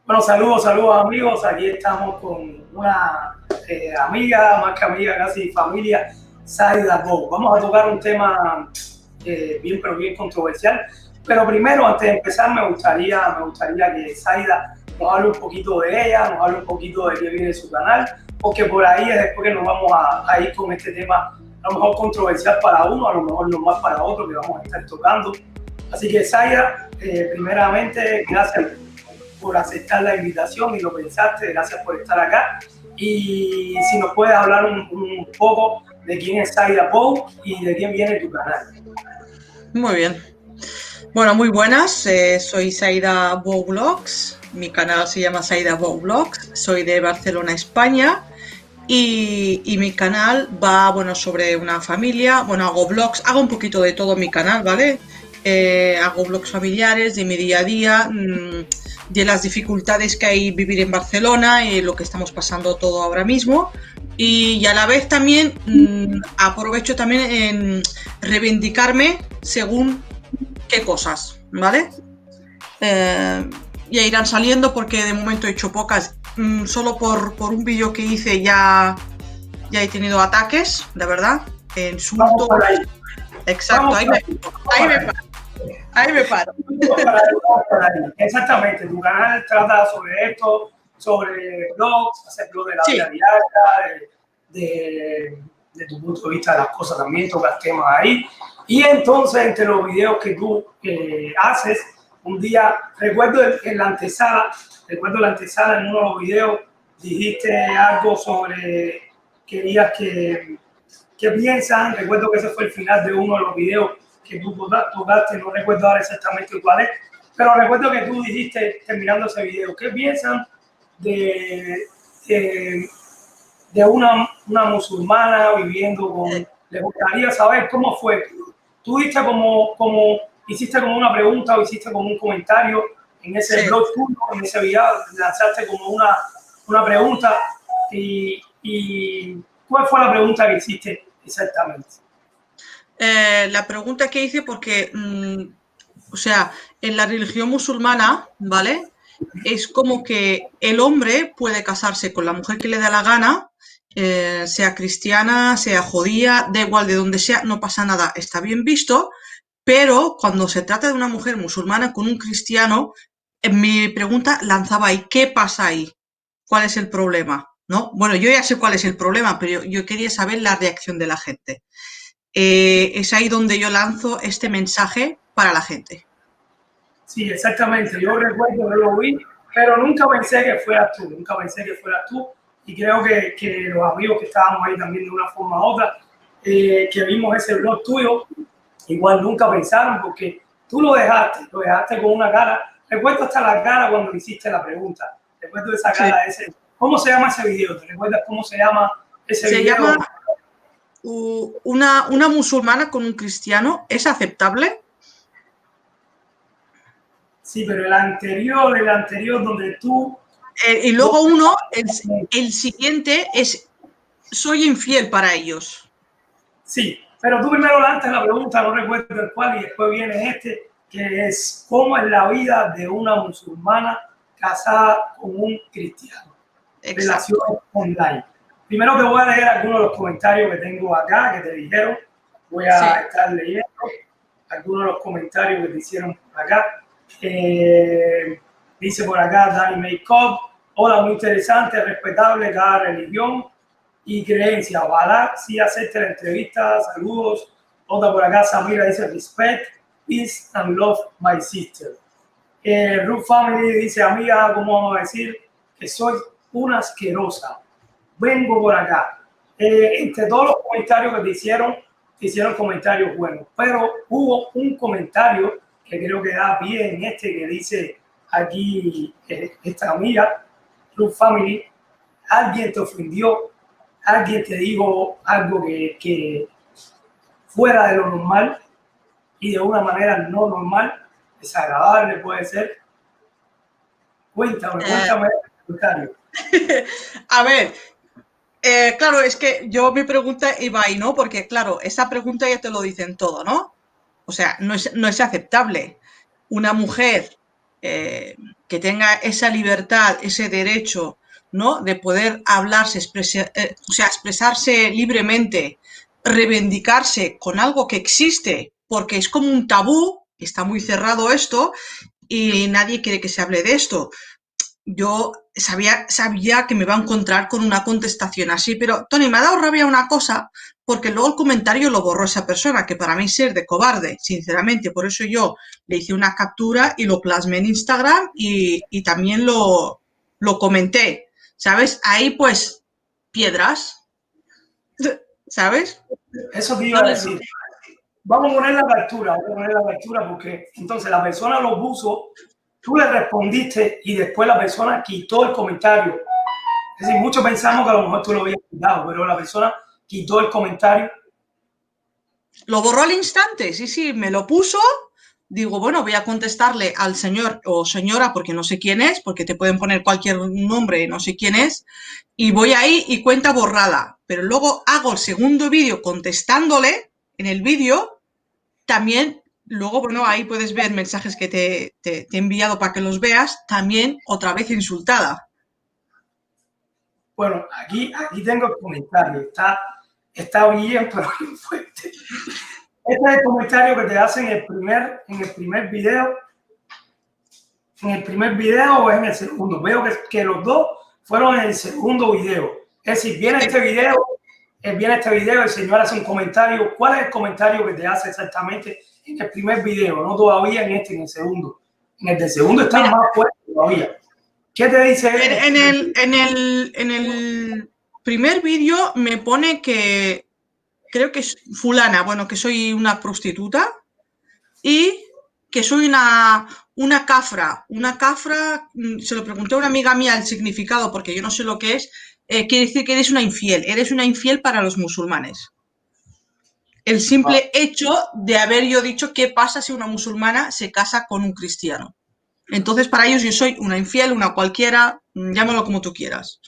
Bueno, saludos amigos. Aquí estamos con una amiga, más que amiga, casi familia, Zaida Bow. Vamos a tocar un tema bien, pero bien controversial. Pero primero, antes de empezar, me gustaría que Zaida nos hable un poquito de ella, nos hable un poquito de qué viene su canal, porque por ahí es después que nos vamos a ir con este tema, a lo mejor controversial para uno, a lo mejor no más para otro, que vamos a estar tocando. Así que, Zaida, primeramente, gracias por aceptar la invitación y lo pensaste, gracias por estar acá. Y si nos puedes hablar un poco de quién es Zaida Bow y de quién viene tu canal. Muy bien. Bueno, muy buenas. Soy Zaida Bow Vlogs. Mi canal se llama Zaida Bow Vlogs. Soy de Barcelona, España. Y mi canal va, bueno, sobre una familia. Bueno, hago vlogs, hago un poquito de todo en mi canal, ¿vale? Hago vlogs familiares de mi día a día, de las dificultades que hay vivir en Barcelona y lo que estamos pasando todo ahora mismo. Y a la vez también aprovecho también en reivindicarme según qué cosas, ¿vale? Ya irán saliendo porque de momento he hecho pocas. Solo por un vídeo que hice ya he tenido ataques, de verdad. Insultos. Exacto, ahí me paro. Exactamente, tu canal trata sobre esto, sobre blogs, hacer blogs de la vida diaria, de tu punto de vista de las cosas, también tocas temas ahí. Y entonces, entre los videos que tú haces, un día, recuerdo la antesala en uno de los videos, dijiste algo sobre, querías que piensan, recuerdo que ese fue el final de uno de los videos que tú tocaste, no recuerdo ahora exactamente cuál es, pero recuerdo que tú dijiste, terminando ese video, ¿qué piensan de una musulmana viviendo con... Les gustaría saber cómo fue. Tú hiciste hiciste como una pregunta o hiciste como un comentario en ese blog tuyo, en ese video, lanzaste como una pregunta y ¿cuál fue la pregunta que hiciste exactamente? La pregunta que hice porque, o sea, en la religión musulmana, ¿vale? Es como que el hombre puede casarse con la mujer que le da la gana, sea cristiana, sea judía, da igual de donde sea, no pasa nada, está bien visto, pero cuando se trata de una mujer musulmana con un cristiano, en mi pregunta lanzaba ahí, ¿qué pasa ahí? ¿Cuál es el problema? ¿No? Bueno, yo ya sé cuál es el problema, pero yo quería saber la reacción de la gente. Es ahí donde yo lanzo este mensaje para la gente. Sí, exactamente. Yo recuerdo que lo vi, pero nunca pensé que fueras tú. Y creo que los amigos que estábamos ahí también de una forma u otra, que vimos ese blog tuyo, igual nunca pensaron porque tú lo dejaste con una cara. Recuerdo hasta la cara cuando hiciste la pregunta. Recuerdo esa cara, sí. ¿Cómo se llama ese video? ¿Te recuerdas cómo se llama ese video? Se llama una musulmana con un cristiano. ¿Es aceptable? Sí, pero el anterior donde tú... y luego el siguiente es, soy infiel para ellos. Sí, pero tú primero lanzas la pregunta, no recuerdo el cual, y después viene este, que es ¿cómo es la vida de una musulmana casada con un cristiano? Relaciones online. Primero te voy a leer algunos de los comentarios que tengo acá, que te dijeron. Voy a estar leyendo algunos de los comentarios que te hicieron acá. Dice por acá Dani Makeup, hola, muy interesante, respetable cada religión y creencia. Ojalá sí acepte la entrevista. Saludos. Otra por acá, Samira dice respect, peace and love my sister. Ruth Family dice, amiga, ¿cómo vamos a decir? Que soy una asquerosa. Vengo por acá. Entre todos los comentarios que te hicieron comentarios buenos, pero hubo un comentario que creo que da pie en que dice aquí esta amiga, Ruth Family, alguien te ofendió, alguien te dijo algo que fuera de lo normal y de una manera no normal, desagradable puede ser. Cuéntame el comentario. A ver, claro, es que mi pregunta iba ahí, ¿no? Porque, claro, esa pregunta ya te lo dicen todo, ¿no? O sea, no es aceptable. Una mujer que tenga esa libertad, ese derecho, ¿no? De poder hablarse, o sea, expresarse libremente, reivindicarse con algo que existe, porque es como un tabú, está muy cerrado esto y nadie quiere que se hable de esto. Yo sabía que me iba a encontrar con una contestación así, pero Tony, me ha dado rabia una cosa, porque luego el comentario lo borró esa persona, que para mí es ser de cobarde, sinceramente. Por eso yo le hice una captura y lo plasmé en Instagram y también lo comenté, ¿sabes? Ahí pues, piedras, ¿sabes? Eso te iba a decir. Vamos a poner la captura, porque entonces la persona lo puso, tú le respondiste y después la persona quitó el comentario. Es decir, muchos pensamos que a lo mejor tú lo habías quitado, pero la persona quitó el comentario. Lo borró al instante, sí, me lo puso. Digo, bueno, voy a contestarle al señor o señora, porque no sé quién es, porque te pueden poner cualquier nombre, no sé quién es, y voy ahí y cuenta borrada. Pero luego hago el segundo vídeo contestándole en el vídeo, también, luego, bueno, ahí puedes ver mensajes que te he enviado para que los veas, también otra vez insultada. Bueno, aquí tengo el comentario, está bien, pero bien fuerte. Este es el comentario que te hacen en el primer video. En el primer video o en el segundo. Veo que los dos fueron en el segundo video. Es decir, viene este video, el señor hace un comentario. ¿Cuál es el comentario que te hace exactamente en el primer video? No todavía en el segundo. En el del segundo está más fuerte todavía. ¿Qué te dice él? En el primer vídeo me pone que creo que es fulana, bueno, que soy una prostituta y que soy una cafra. Una cafra, se lo pregunté a una amiga mía el significado, porque yo no sé lo que es, quiere decir que eres una infiel para los musulmanes. El simple hecho de haber yo dicho qué pasa si una musulmana se casa con un cristiano. Entonces, para ellos yo soy una infiel, una cualquiera, llámalo como tú quieras.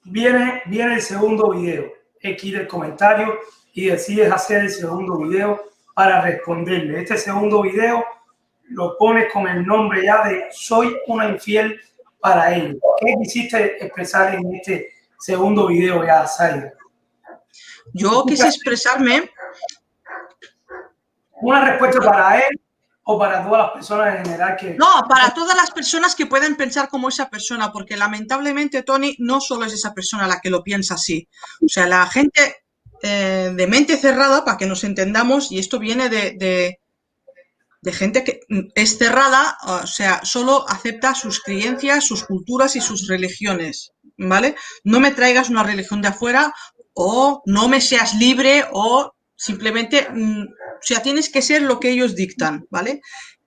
Viene el segundo video. Aquí del comentario y decides hacer el segundo video para responderle. Este segundo video lo pones con el nombre ya de soy una infiel para él. ¿Qué quisiste expresar en este segundo video ya, Zaida? Yo quise expresarme... ¿Una respuesta para él o para todas las personas en general que... No, para todas las personas que pueden pensar como esa persona, porque lamentablemente, Tony, no solo es esa persona la que lo piensa así. O sea, la gente de mente cerrada, para que nos entendamos, y esto viene de gente que es cerrada, o sea, solo acepta sus creencias, sus culturas y sus religiones, ¿vale? No me traigas una religión de afuera o no me seas libre o simplemente, o sea, tienes que ser lo que ellos dictan, ¿vale?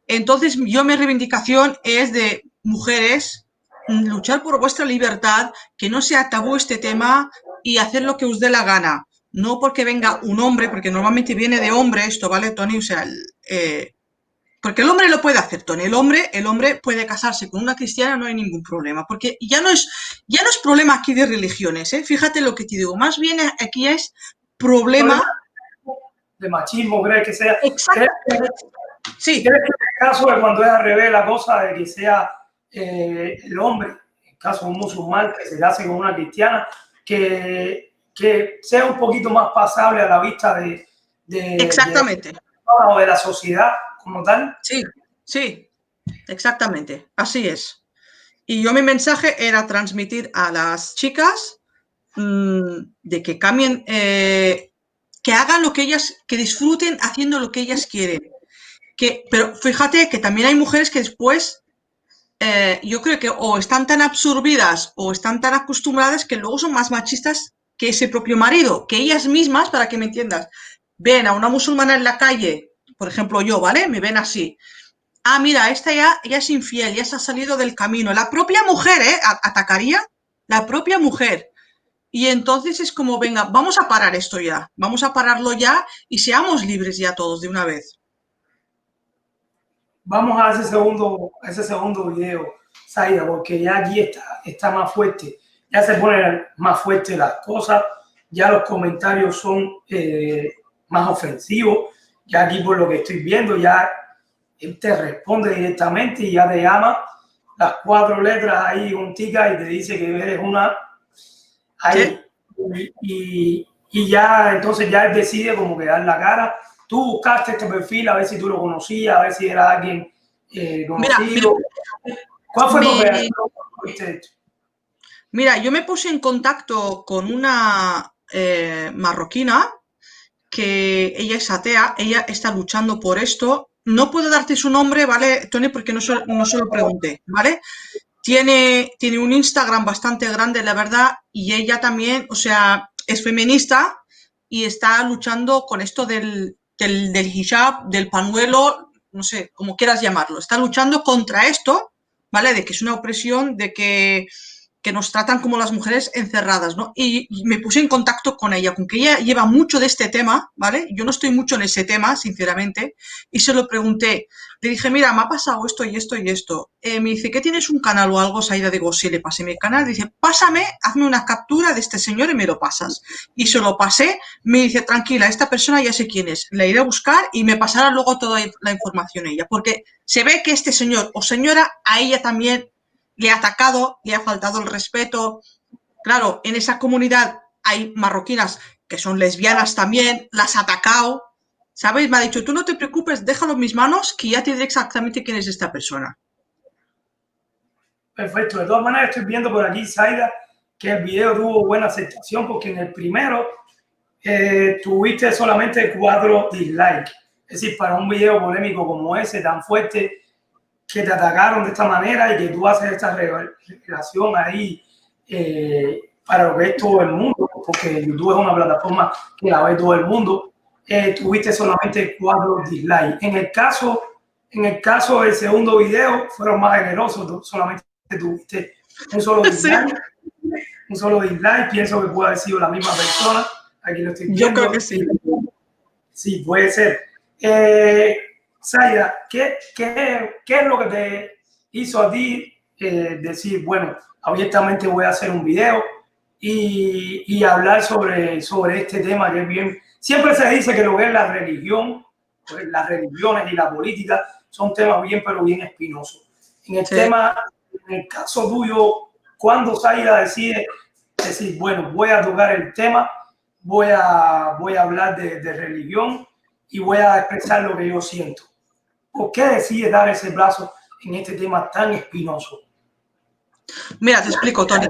Entonces, mi reivindicación es de mujeres, luchar por vuestra libertad, que no sea tabú este tema y hacer lo que os dé la gana. No porque venga un hombre, porque normalmente viene de hombre esto, ¿vale, Tony? O sea, porque el hombre lo puede hacer, Tony. El hombre puede casarse con una cristiana, no hay ningún problema. Porque ya no es problema aquí de religiones, ¿eh? Fíjate lo que te digo. Más bien aquí es problema... de machismo, ¿crees que sea? Exacto. Sí. ¿Crees que en el caso de cuando es al revés la cosa de que sea el hombre, en el caso de un musulmán que se case con una cristiana, que sea un poquito más pasable a la vista de exactamente. O de la sociedad como tal? Sí, exactamente, así es. Y yo mi mensaje era transmitir a las chicas de que cambien, que hagan lo que ellas, que disfruten haciendo lo que ellas quieren. Pero fíjate que también hay mujeres que después, yo creo que o están tan absorbidas o están tan acostumbradas que luego son más machistas que ese propio marido, que ellas mismas, para que me entiendas, ven a una musulmana en la calle, por ejemplo yo, ¿vale? Me ven así. Ah, mira, esta ya es infiel, ya se ha salido del camino. La propia mujer, atacaría la propia mujer. Y entonces es como, venga, vamos a parar esto ya, vamos a pararlo ya y seamos libres ya todos de una vez. Vamos a ese segundo video, Zaida, porque ya aquí está más fuerte. Ya se ponen más fuertes las cosas, ya los comentarios son más ofensivos. Ya aquí por lo que estoy viendo, ya él te responde directamente y ya te llama las 4 letras ahí junticas y te dice que eres una ahí. Y ya, entonces ya él decide como que dar la cara. Tú buscaste este perfil a ver si tú lo conocías, a ver si era alguien conocido. Mira, ¿Cuál fue tu reacción? Mira, yo me puse en contacto con una marroquina que ella es atea, ella está luchando por esto. No puedo darte su nombre, ¿vale, Tony? Porque no se lo pregunté, ¿vale? Tiene un Instagram bastante grande, la verdad, y ella también, o sea, es feminista y está luchando con esto del hijab, del pañuelo, no sé, como quieras llamarlo. Está luchando contra esto, ¿vale? De que es una opresión, de que nos tratan como las mujeres encerradas, ¿no? Y me puse en contacto con ella, con que ella lleva mucho de este tema, ¿vale? Yo no estoy mucho en ese tema, sinceramente, y se lo pregunté. Le dije, mira, me ha pasado esto y esto y esto. Me dice, ¿qué tienes un canal o algo? Saida, digo, sí, le pasé mi canal. Dice, pásame, hazme una captura de este señor y me lo pasas. Y se lo pasé, me dice, tranquila, esta persona ya sé quién es. La iré a buscar y me pasará luego toda la información a ella, porque se ve que este señor o señora a ella también le ha atacado, le ha faltado el respeto. Claro, en esa comunidad hay marroquinas que son lesbianas también, las ha atacado, ¿sabes? Me ha dicho, tú no te preocupes, déjalo en mis manos, que ya te diré exactamente quién es esta persona. Perfecto. De todas maneras, estoy viendo por aquí, Zaida, que el video tuvo buena aceptación porque en el primero tuviste solamente 4 dislikes. Es decir, para un video polémico como ese, tan fuerte, que te atacaron de esta manera y que tú haces esta revelación ahí para lo que es todo el mundo, porque YouTube es una plataforma que la ve todo el mundo, tuviste solamente 4 dislikes. En el caso del segundo video, fueron más generosos, solamente tuviste un solo dislike. ¿Sí? Un solo dislike, pienso que puede haber sido la misma persona. Aquí lo estoy viendo. Yo creo que sí. Sí, puede ser. Zaida, ¿qué es lo que te hizo a ti decir, bueno, abiertamente voy a hacer un video y hablar sobre este tema que es bien? Siempre se dice que lo que es la religión, pues las religiones y la política son temas bien, pero bien espinosos. En el tema, en el caso tuyo, ¿cuándo Zaida decide decir, bueno, voy a tocar el tema, voy a hablar de religión y voy a expresar lo que yo siento? ¿Por qué decides dar ese brazo en este tema tan espinoso? Mira, te explico, Tony.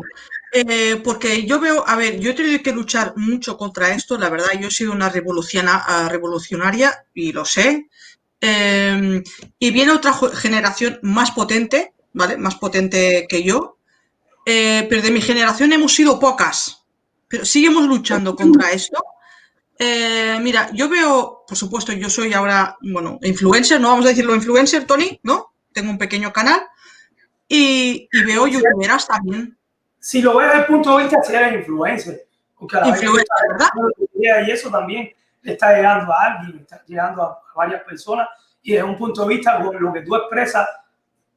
Porque yo veo, a ver, yo he tenido que luchar mucho contra esto, la verdad, yo he sido una revolucionaria y lo sé. Y viene otra generación más potente, ¿vale? Más potente que yo. Pero de mi generación hemos sido pocas. Pero seguimos luchando contra esto. Mira, yo veo, por supuesto, yo soy ahora, bueno, influencer, no vamos a decirlo influencer, Tony, ¿no? Tengo un pequeño canal y veo youtuberas también. Si lo ves desde el punto de vista, si eres influencer, porque a la influencer, ¿verdad? Y eso también le está llegando a alguien, está llegando a varias personas, y desde un punto de vista, con lo que tú expresas,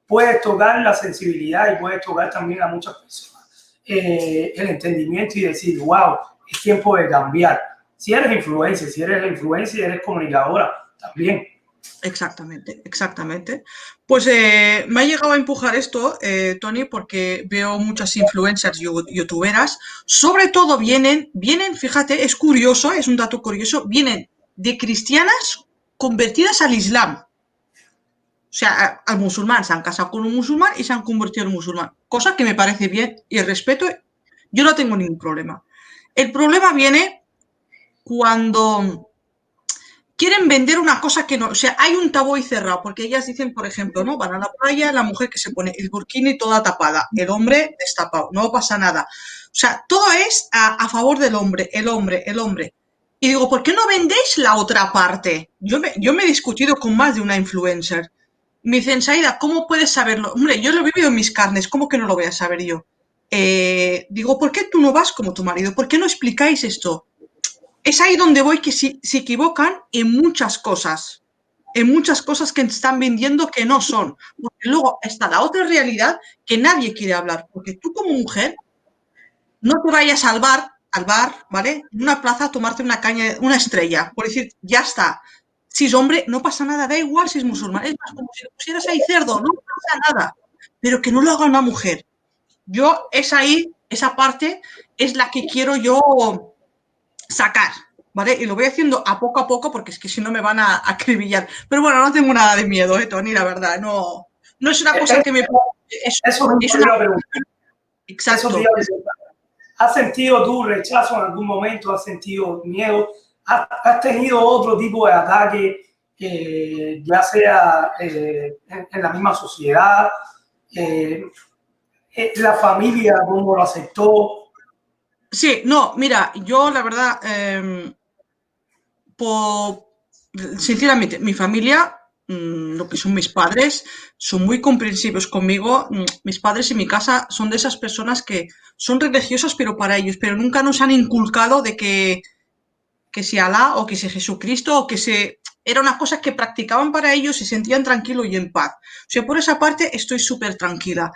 puedes tocar la sensibilidad y puedes tocar también a muchas personas el entendimiento y decir, wow, es tiempo de cambiar. Si eres influencer, eres comunicadora también. Exactamente, exactamente. Pues me ha llegado a empujar esto, Tony, porque veo muchas influencers youtuberas, sobre todo vienen, fíjate, es curioso, es un dato curioso, vienen de cristianas convertidas al Islam. O sea, al musulmán, se han casado con un musulmán y se han convertido en musulmán, cosa que me parece bien y el respeto, yo no tengo ningún problema. El problema viene cuando quieren vender una cosa que no, o sea, hay un tabú y cerrado, porque ellas dicen, por ejemplo, ¿no? Van a la playa, la mujer que se pone el burkini toda tapada, el hombre destapado, no pasa nada. O sea, todo es a favor del hombre, el hombre. Y digo, ¿por qué no vendéis la otra parte? Yo me he discutido con más de una influencer. Me dicen, Saida, ¿cómo puedes saberlo? Hombre, yo lo he vivido en mis carnes, ¿cómo que no lo voy a saber yo? Digo, ¿por qué tú no vas como tu marido? ¿Por qué no explicáis esto? Es ahí donde voy que se equivocan en muchas cosas que están vendiendo que no son. Porque luego está la otra realidad que nadie quiere hablar. Porque tú como mujer no te vayas al bar, ¿vale? En una plaza a tomarte una caña, una estrella, por decir, ya está. si es hombre, no pasa nada, da igual si es musulmán. Es más, como si le pusieras ahí cerdo, no pasa nada. Pero que no lo haga una mujer. Yo, esa parte es la que quiero yo sacar, ¿vale? Y lo voy haciendo a poco porque es que si no me van a acribillar. Pero bueno, no tengo nada de miedo, Tony, la verdad. No, no es una cosa que me... Eso es una... Exacto. ¿Has sentido tu rechazo en algún momento? ¿Has sentido miedo? ¿Has tenido otro tipo de ataque, ya sea en la misma sociedad? ¿La familia cómo lo aceptó? Sí, no, mira, yo la verdad, sinceramente, mi familia, lo que son mis padres, son muy comprensivos conmigo. Mis padres en mi casa son de esas personas que son religiosas, pero para ellos, pero nunca nos han inculcado de que si Alá o que si Jesucristo o que se... Era una cosa que practicaban para ellos y se sentían tranquilos y en paz. O sea, por esa parte estoy súper tranquila.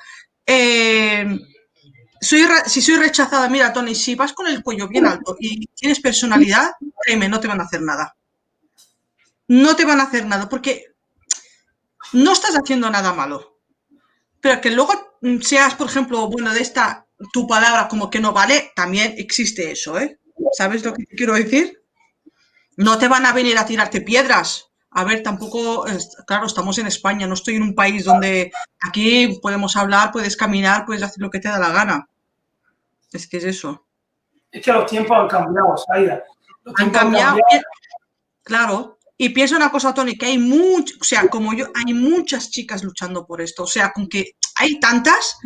Si soy rechazada, mira, Tony, si vas con el cuello bien alto y tienes personalidad, créeme, no te van a hacer nada. No te van a hacer nada porque no estás haciendo nada malo. Pero que luego seas, por ejemplo, bueno, de esta, tu palabra como que no vale, también existe eso, ¿eh? ¿Sabes lo que te quiero decir? No te van a venir a tirarte piedras. A ver, tampoco, claro, estamos en España, no estoy en un país donde aquí podemos hablar, puedes caminar, puedes hacer lo que te da la gana. Es que es eso. Es que los tiempos han cambiado, Zaida. Han cambiado. Claro. Y pienso una cosa, Tony, que hay o sea, como yo, hay muchas chicas luchando por esto. O sea, con que hay tantas,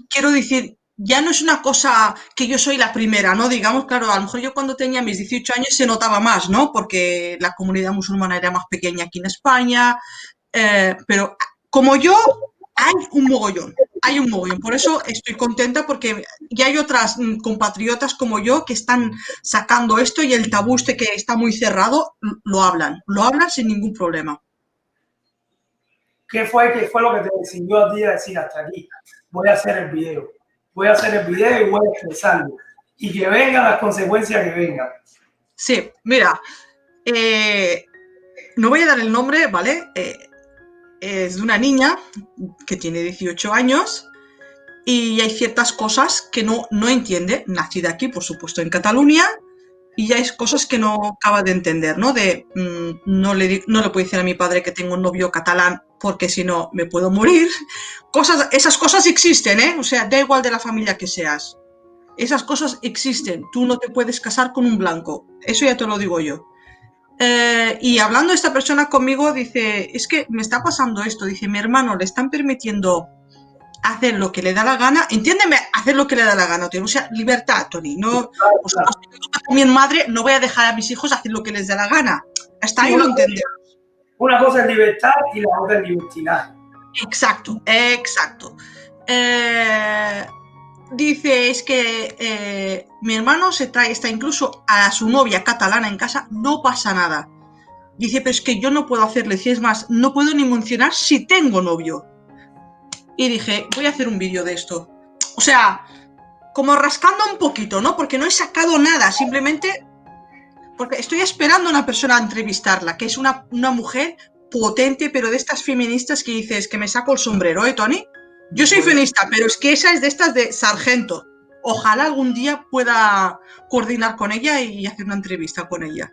quiero decir, ya no es una cosa que yo soy la primera, ¿no? Digamos, claro, a lo mejor yo cuando tenía mis 18 años se notaba más, ¿no? Porque la comunidad musulmana era más pequeña aquí en España, pero como yo, hay un mogollón, hay un mogollón. Por eso estoy contenta porque ya hay otras compatriotas como yo que están sacando esto y el tabú este que está muy cerrado, lo hablan sin ningún problema. ¿Qué fue lo que te decidió a ti a decir hasta aquí? Voy a hacer el video. Voy a hacer el video y voy a expresarlo. Y que vengan las consecuencias que vengan. Sí, mira, no voy a dar el nombre, ¿vale? Es de una niña que tiene 18 años y hay ciertas cosas que no entiende, nacida aquí, por supuesto, en Cataluña, y hay cosas que no acaba de entender, ¿no? No le puedo decir a mi padre que tengo un novio catalán porque si no me puedo morir. Esas cosas existen, ¿eh? O sea, da igual de la familia que seas. Esas cosas existen. Tú no te puedes casar con un blanco. Eso ya te lo digo yo. Y hablando esta persona conmigo, dice, es que me está pasando esto. Dice, mi hermano le están permitiendo hacer lo que le da la gana, entiéndeme, hacer lo que le da la gana, tío. O sea, libertad, Tony. No, por supuesto, yo también madre no voy a dejar a mis hijos hacer lo que les da la gana. Hasta ahí lo entendemos. Una cosa es libertad y la otra es libertinaje. Exacto, exacto. Dice, es que mi hermano está incluso a su novia catalana en casa, no pasa nada. Dice, pero es que yo no puedo hacerle, si es más, no puedo ni mencionar si tengo novio. Y dije, voy a hacer un vídeo de esto. O sea, como rascando un poquito, ¿no? Porque no he sacado nada, simplemente porque estoy esperando a una persona a entrevistarla, que es una mujer potente, pero de estas feministas que dices que me saco el sombrero, ¿eh, Tony? Yo soy feminista, pero es que esa es de estas de sargento. Ojalá algún día pueda coordinar con ella y hacer una entrevista con ella.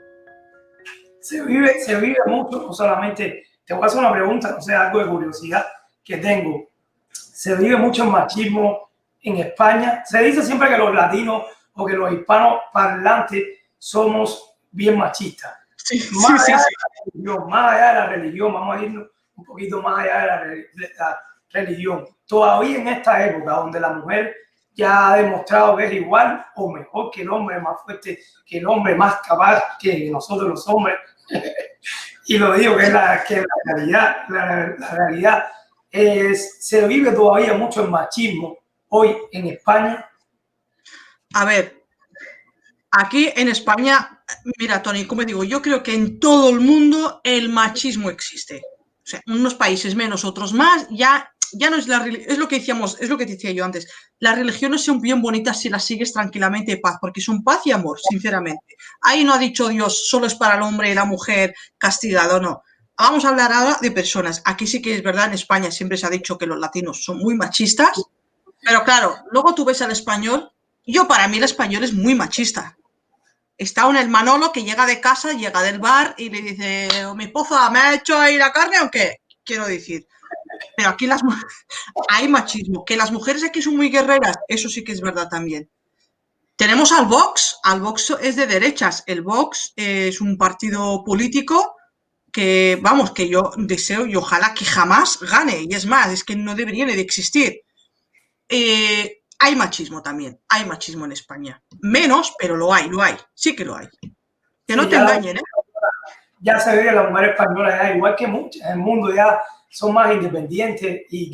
Se vive mucho, no solamente, te voy a hacer una pregunta, no sé, algo de curiosidad que tengo. Se vive mucho el machismo en España. Se dice siempre que los latinos o que los hispanos parlantes somos bien machistas. Sí, más allá de la religión, vamos a irnos un poquito más allá de la religión. Todavía en esta época donde la mujer ya ha demostrado que es igual o mejor que el hombre, más fuerte que el hombre, más capaz que nosotros los hombres. Y lo digo que es la realidad. La realidad se vive todavía mucho el machismo hoy en España. A ver, aquí en España, mira, Tony, como digo, yo creo que en todo el mundo el machismo existe. O sea, unos países menos, otros más, ya no es es lo que decíamos, es lo que decía yo antes. Las religiones son bien bonitas si las sigues tranquilamente en paz, porque son paz y amor, sinceramente. Ahí no ha dicho Dios, solo es para el hombre y la mujer castigado, no. Vamos a hablar ahora de personas. Aquí sí que es verdad, en España siempre se ha dicho que los latinos son muy machistas, pero claro, luego tú ves al español, para mí el español es muy machista. Está un el Manolo que llega de casa, llega del bar y le dice, oh, mi esposa, ¿me ha hecho ahí la carne o qué? Quiero decir. Pero aquí hay machismo. Que las mujeres aquí son muy guerreras, eso sí que es verdad también. Tenemos al Vox es de derechas. El Vox es un partido político que, vamos, que yo deseo y ojalá que jamás gane. Y es más, es que no debería ni de existir. Hay machismo también, hay machismo en España. Menos, pero lo hay, sí que lo hay. Que no te engañen, ¿eh? Ya se ve que las mujeres españolas, ya, igual que muchas en el mundo, ya son más independientes y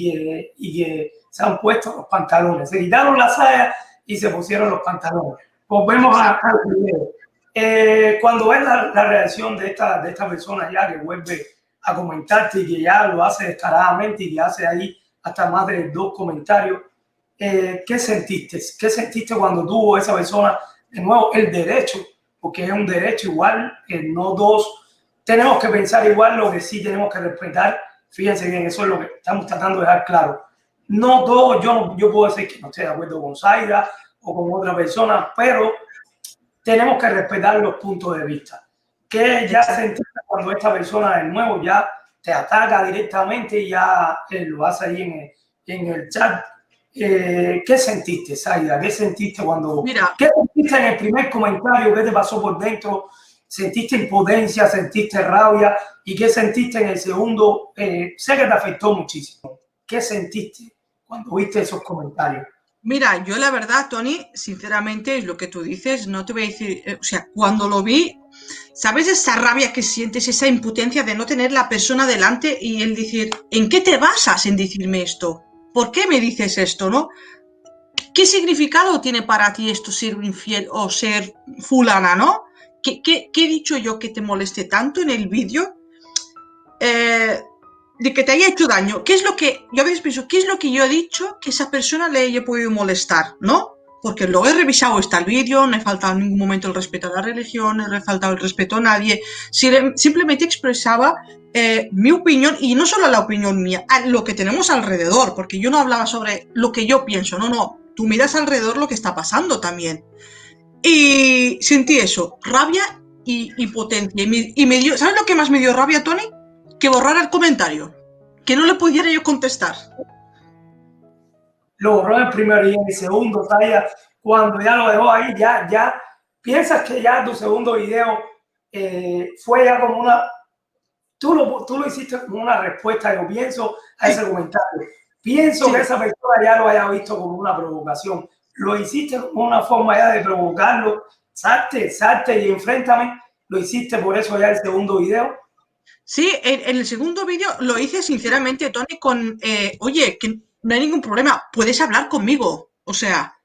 que se han puesto los pantalones. Se quitaron la saya y se pusieron los pantalones. Volvemos al video. Cuando ves la reacción de esta persona ya que vuelve a comentarte y que ya lo hace descaradamente y que hace ahí hasta más de 2 comentarios, ¿qué sentiste? ¿Qué sentiste cuando tuvo esa persona de nuevo el derecho? Porque es un derecho igual, no dos tenemos que pensar igual, lo que sí tenemos que respetar. Fíjense bien, eso es lo que estamos tratando de dejar claro. No todos, yo puedo decir que no estoy de acuerdo con Zaida o con otra persona, pero tenemos que respetar los puntos de vista. Que ya sentiste cuando esta persona de nuevo ya te ataca directamente y ya lo hace ahí en el chat. ¿Qué sentiste, Zaida? ¿Qué sentiste cuando... Mira, ¿Qué sentiste en el primer comentario? ¿Qué te pasó por dentro? ¿Sentiste impotencia? ¿Sentiste rabia? ¿Y qué sentiste en el segundo? Sé que te afectó muchísimo. ¿Qué sentiste cuando viste esos comentarios? mira, yo la verdad, Tony, sinceramente, es lo que tú dices, no te voy a decir, o sea, cuando lo vi, ¿sabes esa rabia que sientes, esa impotencia de no tener la persona delante y el decir, ¿en qué te basas en decirme esto? ¿Por qué me dices esto, no? ¿Qué significado tiene para ti esto ser infiel o ser fulana, no? ¿Qué he dicho yo que te moleste tanto en el vídeo? De que te haya hecho daño. ¿Qué es lo que, yo a veces pienso, qué es lo que yo he dicho que esa persona le haya podido molestar, ¿no? Porque luego he revisado el vídeo, no he faltado en ningún momento el respeto a la religión, no he faltado el respeto a nadie, simplemente expresaba mi opinión, y no solo la opinión mía, lo que tenemos alrededor, porque yo no hablaba sobre lo que yo pienso, no, tú miras alrededor lo que está pasando también. Y sentí eso, rabia y potencia. Y me dio, ¿sabes lo que más me dio rabia, Tony? Que borrara el comentario, que no le pudiera yo contestar. Lo borró en el primero y en el segundo, Taya, cuando ya lo dejó ahí, ya piensas que ya tu segundo video fue ya como una... Tú lo hiciste como una respuesta, yo pienso, a ese comentario. Pienso que esa persona ya lo haya visto como una provocación. Lo hiciste como una forma ya de provocarlo. Salte y enfréntame. Lo hiciste por eso ya el segundo video. Sí, en el segundo vídeo lo hice sinceramente, Tony, con, oye, que no hay ningún problema, puedes hablar conmigo. O sea,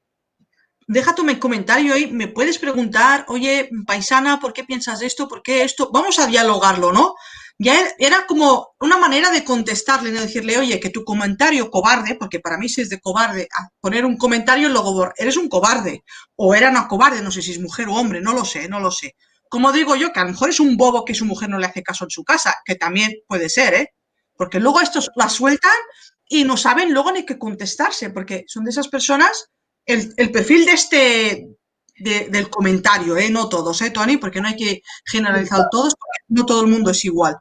deja tu comentario ahí, me puedes preguntar, oye, paisana, ¿por qué piensas esto? ¿Por qué esto? Vamos a dialogarlo, ¿no? Ya era como una manera de contestarle, no decirle, oye, que tu comentario cobarde, porque para mí si es de cobarde, a poner un comentario y luego eres un cobarde, o era una cobarde, no sé si es mujer o hombre, no lo sé. Como digo yo, que a lo mejor es un bobo que su mujer no le hace caso en su casa, que también puede ser, ¿eh? Porque luego estos la sueltan y no saben luego ni qué contestarse, porque son de esas personas, el perfil del comentario, no todos, Tony, porque no hay que generalizar todos, porque no todo el mundo es igual.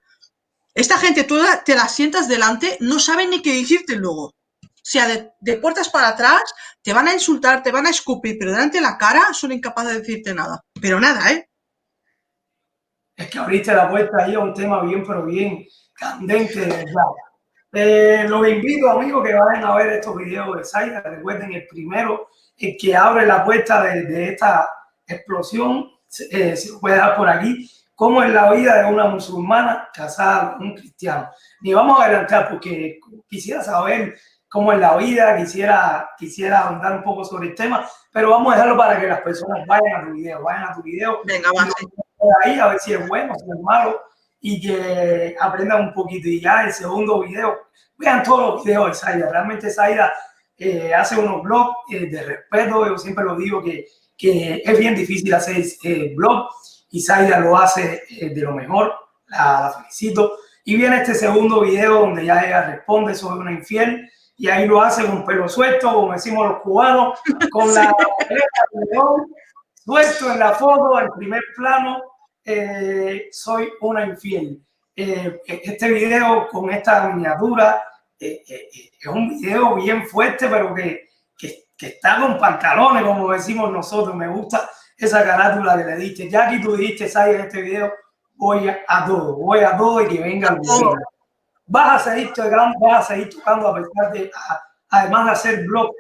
Esta gente, tú te la sientas delante, no saben ni qué decirte luego. O sea, de puertas para atrás, te van a insultar, te van a escupir, pero delante de la cara son incapaces de decirte nada. Pero nada, ¿eh? Es que abriste la puerta ahí a un tema bien, pero bien candente, de verdad. Los invito, amigos, que vayan a ver estos videos de Zaida. Recuerden, el primero, el que abre la puerta de esta explosión, se lo puede dar por aquí, cómo es la vida de una musulmana casada con un cristiano. Ni vamos a adelantar porque quisiera saber cómo es la vida, quisiera ahondar un poco sobre el tema, pero vamos a dejarlo para que las personas vayan a tu video. Venga, va. Ahí a ver si es bueno, si es malo, y que aprendan un poquito. Y ya el segundo video, vean todos los videos de Zaida. Realmente Zaida hace unos blogs de respeto. Yo siempre lo digo que es bien difícil hacer blog y Zaida lo hace de lo mejor. La felicito. Y viene este segundo video donde ya ella responde sobre una infiel y ahí lo hace con pelo suelto, como decimos los cubanos, con la león suelto en la foto, en primer plano. Soy una infiel. Este video con esta miniatura es un video bien fuerte, pero que está con pantalones, como decimos nosotros. Me gusta esa carátula que le diste. Ya aquí tú dijiste, Sai, en este video, voy a todo y que venga el video. Vas a seguir tocando a pesar de, además de hacer blog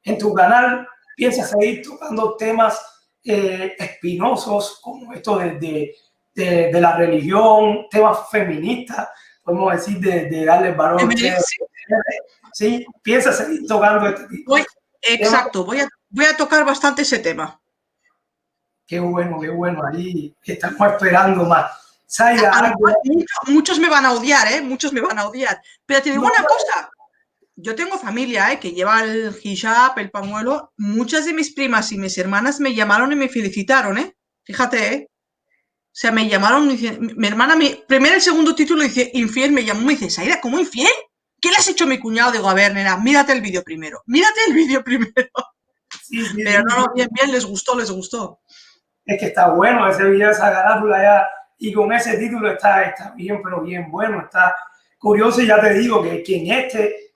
en tu canal, piensas seguir tocando temas espinosos como esto de la religión, temas feministas, podemos decir, de darle valor. Sí, piensas seguir tocando este tipo. Exacto, voy a tocar bastante ese tema. Qué bueno, ahí estamos esperando más. Zaida, muchos me van a odiar, muchos me van a odiar. Pero te digo una cosa, yo tengo familia que lleva el hijab, el pañuelo. Muchas de mis primas y mis hermanas me llamaron y me felicitaron, fíjate, O sea, me llamaron, mi hermana, primero el segundo título dice infiel, me llamó, me dice, Zaida, ¿cómo infiel? ¿Qué le has hecho a mi cuñado? Digo, a ver, nena, mírate el vídeo primero. Sí, pero no, bien, les gustó. Es que está bueno ese video, esa carátula ya, y con ese título está bien, pero bien bueno, está curioso. Y ya te digo que en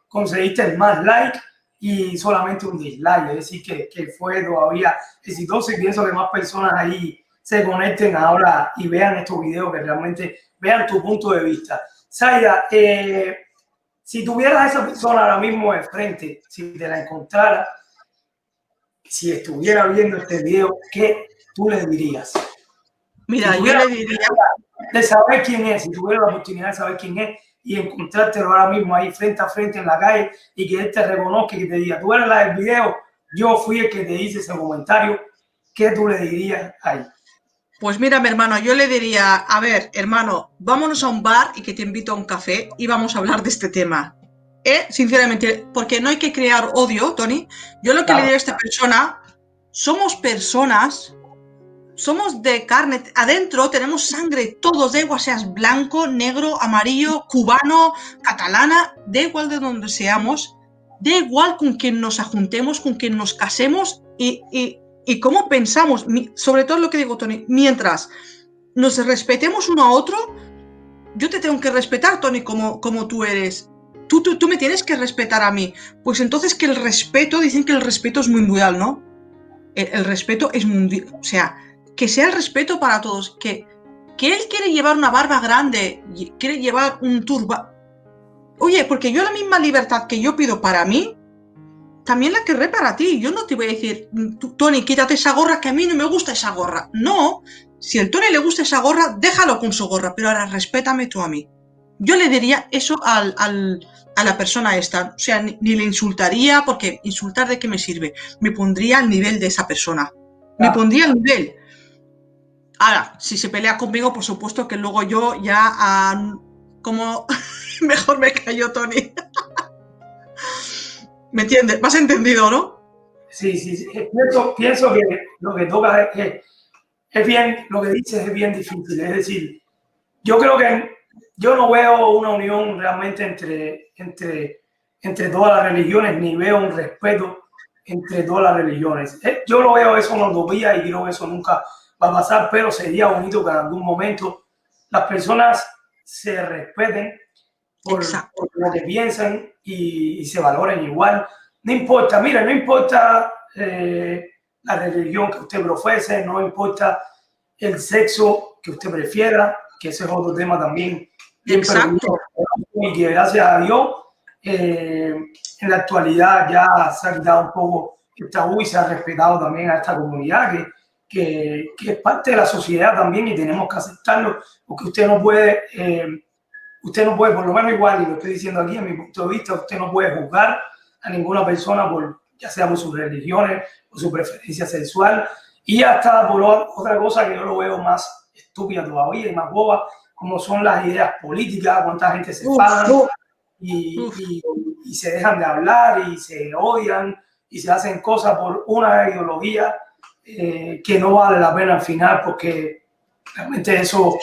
conseguiste el más like y solamente un dislike, es decir, que fue todavía exitoso, y pienso que más personas ahí se conecten ahora y vean estos videos, que realmente vean tu punto de vista. Zaida, si tuvieras a esa persona ahora mismo de frente, si te la encontrara, si estuviera viendo este video, ¿qué tú le dirías? Mira, si yo le diría... De saber quién es, si tuviera la oportunidad de saber quién es y encontrártelo ahora mismo ahí frente a frente en la calle y que él te reconozca y que te diga, tú eres la del video, yo fui el que te hice ese comentario, ¿qué tú le dirías ahí? Pues mira, mi hermano, yo le diría, a ver, hermano, vámonos a un bar y que te invito a un café y vamos a hablar de este tema. Sinceramente, porque no hay que crear odio, Tony. Yo lo que le diría a esta persona, somos personas, somos de carne, adentro tenemos sangre, todos, da igual seas blanco, negro, amarillo, cubano, catalana, da igual de donde seamos, da igual con quien nos ajuntemos, con quien nos casemos y cómo pensamos, sobre todo lo que digo, Tony, mientras nos respetemos uno a otro, yo te tengo que respetar, Tony, como tú eres. Tú me tienes que respetar a mí. Pues entonces que el respeto, dicen que el respeto es mundial, ¿no? El respeto es mundial, o sea, que sea el respeto para todos, que él quiere llevar una barba grande, quiere llevar un turba. Oye, porque yo la misma libertad que yo pido para mí, también la querré para ti. Yo no te voy a decir, Tony, quítate esa gorra, que a mí no me gusta esa gorra. No, si al Tony le gusta esa gorra, déjalo con su gorra, pero ahora respétame tú a mí. Yo le diría eso a la persona esta. O sea, ni le insultaría, porque insultar ¿de qué me sirve? Me pondría al nivel de esa persona. Me pondría al nivel. Ahora, si se pelea conmigo, por supuesto que luego yo ya como mejor me callo, Tony. ¿Me entiendes? ¿Me has entendido, no? Sí. Pienso que lo que toca es bien, lo que dices es bien difícil. Es decir, yo creo que yo no veo una unión realmente entre todas las religiones, ni veo un respeto entre todas las religiones. Yo lo veo eso en utopía y creo que eso nunca va a pasar, pero sería bonito que en algún momento las personas se respeten por lo que piensan y se valoren igual. No importa, mira, no importa la religión que usted profese, no importa el sexo que usted prefiera, que ese es otro tema también. Exacto. Y que gracias a Dios en la actualidad ya se ha quitado un poco el tabú y se ha respetado también a esta comunidad que es parte de la sociedad también y tenemos que aceptarlo, porque usted no puede, por lo menos igual, y lo estoy diciendo aquí en mi punto de vista, usted no puede juzgar a ninguna persona ya sea por sus religiones o su preferencia sexual, y hasta por otra cosa que yo lo veo más estúpida todavía y más boba, como son las ideas políticas, cuánta gente se pagan y se dejan de hablar y se odian y se hacen cosas por una ideología que no vale la pena al final, porque realmente eso...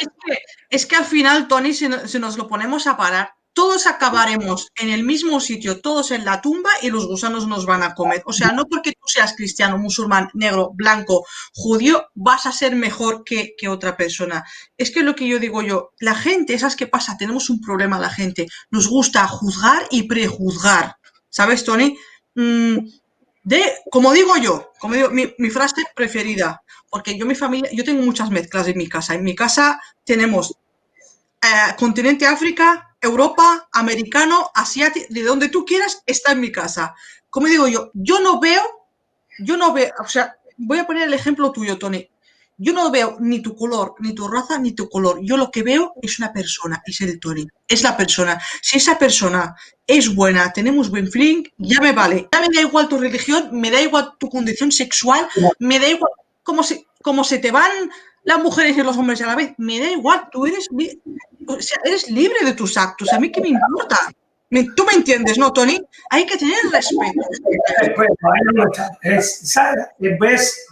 Es que al final, Tony, si nos lo ponemos a parar, todos acabaremos en el mismo sitio, todos en la tumba y los gusanos nos van a comer. O sea, no porque tú seas cristiano, musulmán, negro, blanco, judío, vas a ser mejor que otra persona. Es que lo que yo digo yo, la gente, ¿sabes qué pasa? Tenemos un problema la gente. Nos gusta juzgar y prejuzgar. ¿Sabes, Tony? Como digo yo, mi frase preferida, porque yo mi familia, yo tengo muchas mezclas en mi casa. En mi casa tenemos continente África, Europa, americano, asiático, de donde tú quieras, está en mi casa. Como digo yo no veo, o sea, voy a poner el ejemplo tuyo, Tony. Yo no veo ni tu color, ni tu raza, ni tu color. Yo lo que veo es una persona, es el Tony, es la persona. Si esa persona es buena, tenemos buen feeling, ya me vale. Ya me da igual tu religión, me da igual tu condición sexual, me da igual cómo se te van las mujeres y los hombres a la vez. Me da igual, tú eres, o sea, eres libre de tus actos. ¿A mí qué me importa? Tú me entiendes, ¿no, Tony? Hay que tener respeto. Ves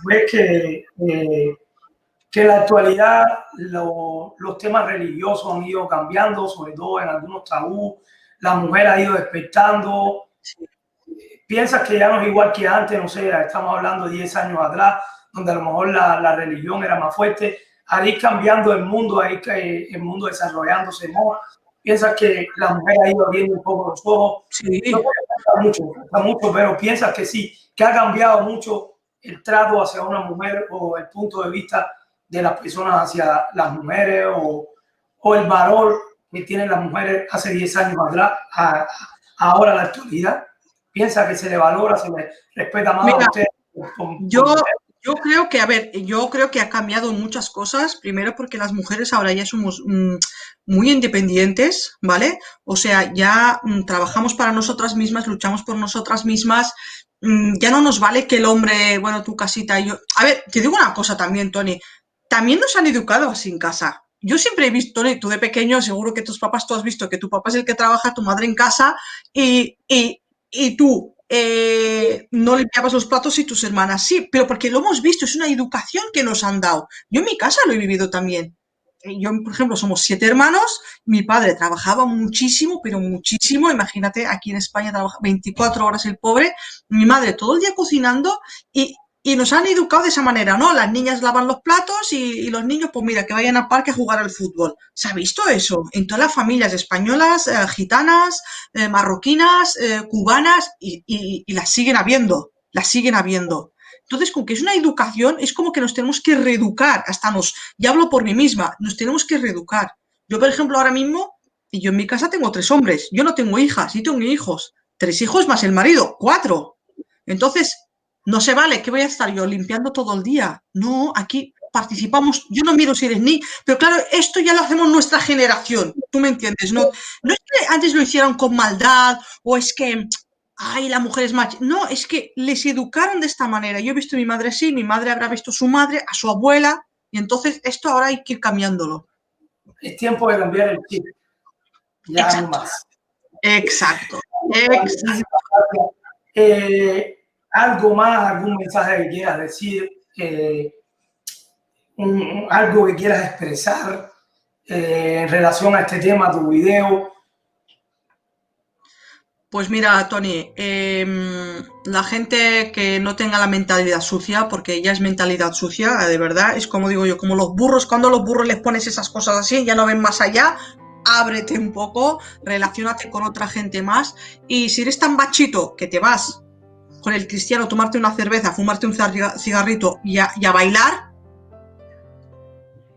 que en la actualidad los temas religiosos han ido cambiando, sobre todo en algunos tabús. La mujer ha ido despertando. Piensas que ya no es igual que antes, no sé, estamos hablando de 10 años atrás, donde a lo mejor la religión era más fuerte. Al ir cambiando el mundo desarrollándose más, piensas que la mujer ha ido abriendo un poco los ojos. Sí. No mucho, pero piensas que sí, que ha cambiado mucho el trato hacia una mujer o el punto de vista de las personas hacia las mujeres o el valor que tienen las mujeres hace 10 años atrás, ahora en la actualidad. Piensa que se le valora, se le respeta más. Mira, a usted. Yo creo que, a ver, yo creo que ha cambiado muchas cosas. Primero porque las mujeres ahora ya somos muy independientes, ¿vale? O sea, ya trabajamos para nosotras mismas, luchamos por nosotras mismas. Ya no nos vale que el hombre, bueno, tu casita y yo... A ver, te digo una cosa también, Tony. También nos han educado así en casa. Yo siempre he visto, Tony, tú de pequeño, seguro que tus papás, tú has visto que tu papá es el que trabaja, tu madre en casa y tú no limpiabas los platos y tus hermanas sí, pero porque lo hemos visto, es una educación que nos han dado. Yo en mi casa lo he vivido también. Yo, por ejemplo, somos 7 hermanos, mi padre trabajaba muchísimo, pero muchísimo, imagínate, aquí en España trabaja 24 horas el pobre, mi madre todo el día cocinando y nos han educado de esa manera, ¿no? Las niñas lavan los platos y los niños, pues mira, que vayan al parque a jugar al fútbol. ¿Se ha visto eso? En todas las familias españolas, gitanas, marroquinas, cubanas y las siguen habiendo, las siguen habiendo. Entonces, con que es una educación, es como que nos tenemos que reeducar, ya hablo por mí misma, nos tenemos que reeducar. Yo, por ejemplo, ahora mismo, yo en mi casa tengo 3 hombres, yo no tengo hijas, sí tengo hijos, 3 hijos más el marido, 4. Entonces, no se vale que voy a estar yo limpiando todo el día. No, aquí participamos, yo no miro si eres ni, pero claro, esto ya lo hacemos nuestra generación, tú me entiendes, ¿no? No es que antes lo hicieron con maldad o es que, ay, la mujer es macho. No, es que les educaron de esta manera. Yo he visto a mi madre así, mi madre habrá visto a su madre, a su abuela, y entonces esto ahora hay que ir cambiándolo. Es tiempo de cambiar el chip. Ya Exacto. no más. Exacto. Algo más, algún mensaje que quieras decir, algo que quieras expresar en relación a este tema, tu video. Pues mira, Tony, la gente que no tenga la mentalidad sucia, porque ya es mentalidad sucia, de verdad, es como digo yo, como los burros, cuando a los burros les pones esas cosas así, ya no ven más allá, ábrete un poco, relaciónate con otra gente más, y si eres tan bachito que te vas con el cristiano a tomarte una cerveza, a fumarte un cigarrito y a bailar,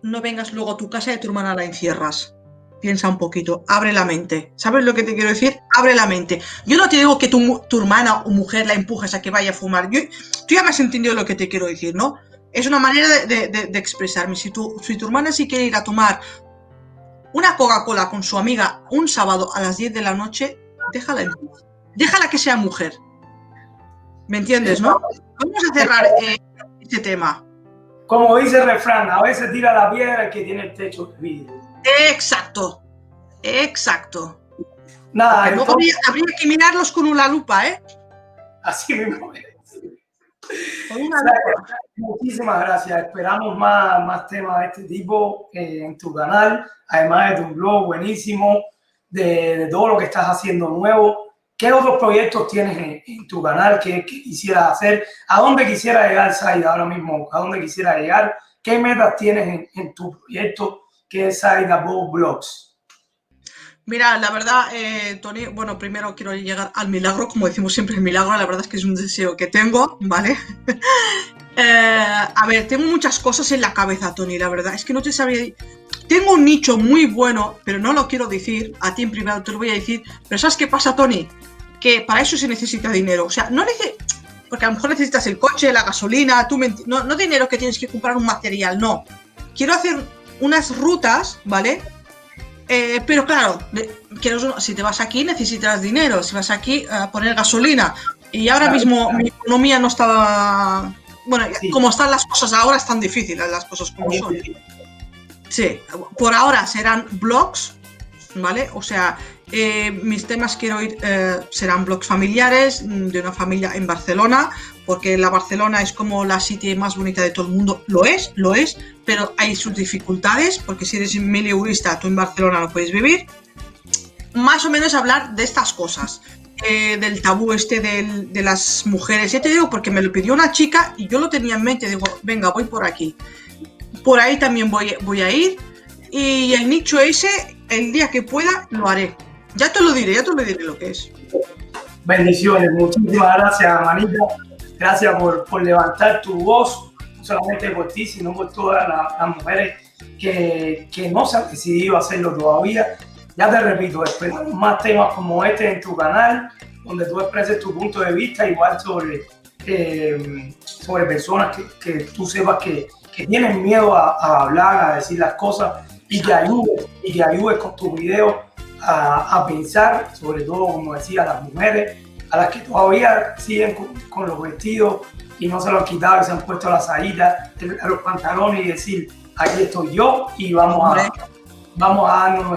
no vengas luego a tu casa y a tu hermana la encierras. Piensa un poquito, abre la mente. ¿Sabes lo que te quiero decir? Abre la mente. Yo no te digo que tu hermana o mujer la empujes a que vaya a fumar. Tú ya me has entendido lo que te quiero decir, ¿no? Es una manera de expresarme. Si tu hermana sí quiere ir a tomar una Coca-Cola con su amiga un sábado a las 10 de la noche, déjala en paz. Déjala que sea mujer. ¿Me entiendes, no? Vamos a cerrar este tema. Como dice el refrán, a veces tira la piedra el que tiene el techo de vidrio. Exacto, exacto. Nada, Luego habría que mirarlos con una lupa, ¿eh? Así mismo es. Con una lupa. Muchísimas gracias. Esperamos más temas de este tipo en tu canal, además de tu blog buenísimo, de todo lo que estás haciendo nuevo. ¿Qué otros proyectos tienes en tu canal que quisieras hacer? ¿A dónde quisiera llegar, Zaida, ahora mismo? ¿A dónde quisiera llegar? ¿Qué metas tienes en tu proyecto que es Zaida Bow Blogs? Mira, la verdad, Tony, bueno, primero quiero llegar al milagro, como decimos siempre, el milagro, la verdad es que es un deseo que tengo, ¿vale? A ver, tengo muchas cosas en la cabeza, Tony, la verdad, es que no te sabría... Tengo un nicho muy bueno, pero no lo quiero decir, a ti en privado te lo voy a decir, pero ¿sabes qué pasa, Tony? Que para eso se necesita dinero, o sea, no necesitas... Porque a lo mejor necesitas el coche, la gasolina, no dinero que tienes que comprar un material, no. Quiero hacer unas rutas, ¿vale? Pero claro, si te vas aquí necesitas dinero, si vas aquí a poner gasolina y ahora mismo mi economía no estaba... Bueno, sí. Como están las cosas ahora, están difíciles las cosas como son. Sí, por ahora serán blogs, ¿vale? O sea, mis temas quiero ir, serán blogs familiares de una familia en Barcelona, porque la Barcelona es como la city más bonita de todo el mundo, lo es, pero hay sus dificultades, porque si eres milieurista, tú en Barcelona no puedes vivir. Más o menos hablar de estas cosas, del tabú de las mujeres. Ya te digo, porque me lo pidió una chica y yo lo tenía en mente, digo, venga, voy por aquí. Por ahí también voy a ir, y el nicho ese, el día que pueda, lo haré. Ya te lo diré lo que es. Bendiciones, muchísimas gracias, manita. Gracias por levantar tu voz, no solamente por ti, sino por todas las mujeres que no se han decidido hacerlo todavía. Ya te repito, esperamos más temas como este en tu canal, donde tú expreses tu punto de vista, igual sobre personas que tú sepas que tienen miedo a hablar, a decir las cosas, y que ayudes con tus videos a pensar, sobre todo, como decía, a las mujeres, a las que todavía siguen con los vestidos y no se los han quitado, y se han puesto las saídas, los pantalones, y decir, aquí estoy yo y vamos a darnos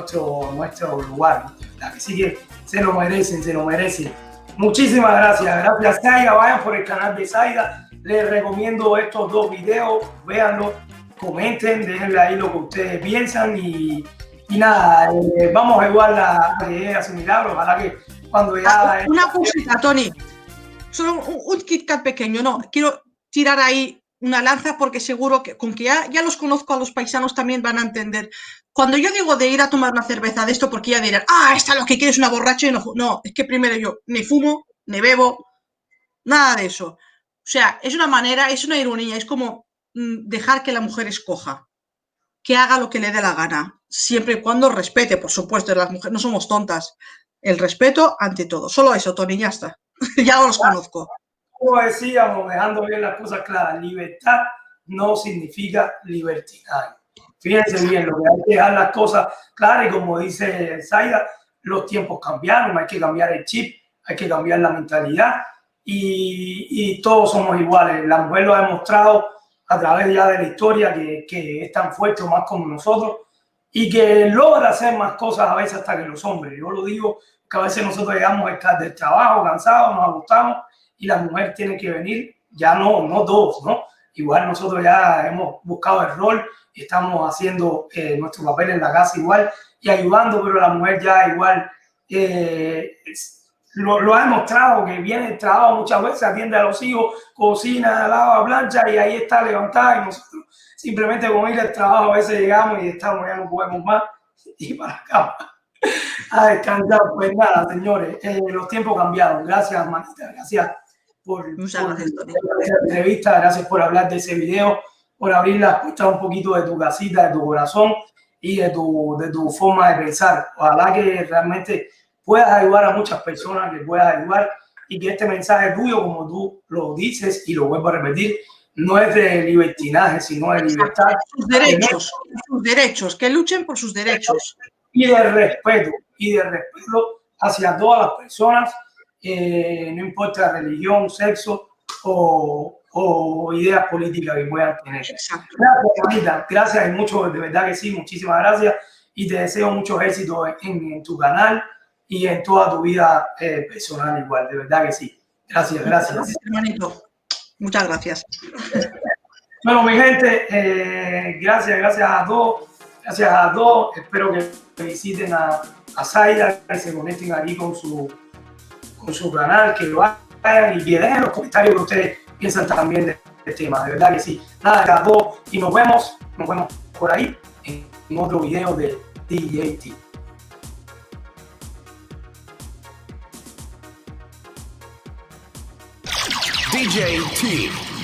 nuestro lugar. Así que se lo merecen. Muchísimas gracias, Zaida. Vayan por el canal de Zaida. Les recomiendo estos dos videos, véanlos, comenten, déjenle ahí lo que ustedes piensan y nada, vamos a igual a que llegue a su milagro. Ojalá que cuando ya... Una cosita, Tony, solo un KitKat pequeño, no, quiero tirar ahí una lanza porque seguro que con que ya los conozco a los paisanos también van a entender. Cuando yo digo de ir a tomar una cerveza de esto, porque ya dirán, esta lo que quiere es una borracha y no, es que primero yo ni fumo, ni bebo, nada de eso. O sea, es una manera, es una ironía, es como dejar que la mujer escoja, que haga lo que le dé la gana, siempre y cuando respete, por supuesto, las mujeres no somos tontas. El respeto ante todo. Solo eso, Tony, ya está. Ya los conozco. Como decíamos, dejando bien las cosas claras, libertad no significa libertinaje. Fíjense bien, lo que hay que dejar las cosas claras, y como dice Zaida, los tiempos cambiaron, hay que cambiar el chip, hay que cambiar la mentalidad, y todos somos iguales. La mujer lo ha demostrado a través ya de la historia que es tan fuerte o más como nosotros, y que logra hacer más cosas a veces hasta que los hombres. Yo lo digo, que a veces nosotros llegamos del trabajo cansados, nos agotamos, y la mujer tiene que venir, ya no todos, ¿no? Igual nosotros ya hemos buscado el rol y estamos haciendo nuestro papel en la casa igual y ayudando, pero la mujer ya igual lo ha demostrado, que viene el trabajo muchas veces, atiende a los hijos, cocina, lava, plancha, y ahí está levantada, y nosotros simplemente con ir al trabajo a veces llegamos y estamos, ya no podemos más, y para acá a descansar. Pues nada, señores, los tiempos cambiaron. Gracias, manita, gracias por la entrevista, gracias por hablar de ese video, por abrir las puertas un poquito de tu casita, de tu corazón y de tu forma de pensar. Ojalá que realmente puedas ayudar a muchas personas, que puedas ayudar, y que este mensaje tuyo, como tú lo dices y lo vuelvo a repetir, no es de libertinaje, sino de libertad. Sus derechos, que luchen por sus derechos. Y de respeto hacia todas las personas, no importa religión, sexo o o ideas políticas que puedan tener. Exacto. Gracias, Juanita. Gracias y mucho, de verdad que sí, muchísimas gracias. Y te deseo mucho éxito en tu canal y en toda tu vida personal igual, de verdad que sí. Gracias, gracias. Gracias, hermanito. Muchas gracias. Bueno, mi gente, gracias a todos. Gracias a todos. Espero que visiten a Zaida, que se conecten aquí con su canal, que lo hagan y que dejen los comentarios que ustedes piensan también del tema. De verdad que sí. Nada, a todos. Y nos vemos por ahí en otro video de DJT. DJT.